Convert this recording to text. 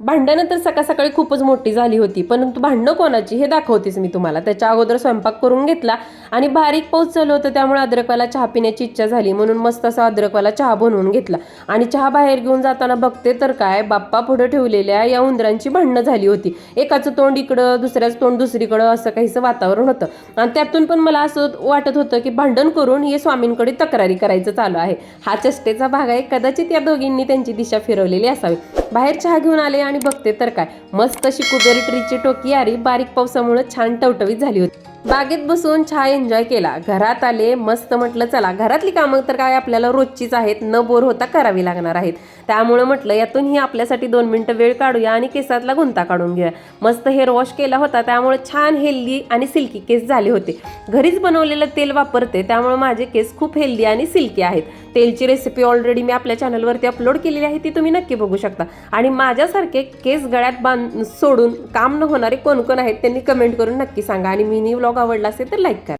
भांडणं तर सकाळ सकाळी खूपच मोठी झाली होती, परंतु भांडणं कोणाची हे दाखवतेच मी तुम्हाला. त्याच्या अगोदर स्वयंपाक करून घेतला आणि बारीक पाऊस चालू होतं, त्यामुळे अद्रकवाला चहा पिण्याची इच्छा झाली, म्हणून मस्त असा अद्रकवाला चहा बनवून घेतला. आणि चहा बाहेर घेऊन जाताना बघते तर काय, बाप्पा पुढे ठेवलेल्या या उंदरांची भांडणं झाली होती. एकाचं तोंड इकडं, दुसऱ्याचं तोंड दुसरीकडं, असं काहीसं वातावरण होतं. आणि त्यातून पण मला असं वाटत होतं की भांडण करून हे स्वामींकडे तक्रारी करायचं चालू आहे. हा चेष्टेचा भाग आहे. कदाचित या दोघींनी त्यांची दिशा फिरवलेली असावी. बाहेर चहा घेऊन आले आणि बघते तर काय, मस्त अशी कुबेरी ट्रीची टोकी आरी बारीक पावसामुळे छान टवटवीत झाली होती. बागेत बसून चहा एन्जॉय केला. घरात आले, मस्त म्हटलं चला घरातली कामं तर काय आपल्याला रोजचीच आहेत, न बोर होता करावी लागणार आहेत. त्यामुळे म्हटलं यातूनही आपल्यासाठी 2 मिनिटं वेळ काढूया आणि केसातला गुंता काढून घेऊया. मस्त हेअर वॉश केला होता, त्यामुळे छान हेल्दी आणि सिल्की केस झाले होते. घरीच बनवलेलं तेल वापरते, त्यामुळे माझे केस खूप हेल्दी आणि सिल्की आहेत. तेलची रेसिपी ऑलरेडी मी आपल्या चॅनलवरती अपलोड केलेली आहे, ती तुम्ही नक्की बघू शकता. आणि माझ्यासारखे केस गळ्यात सोडून काम न होणारे कोण कोण आहेत त्यांनी कमेंट करून नक्की सांगा. आणि मिनी व्लॉग आवडला असेल तर लाईक करा.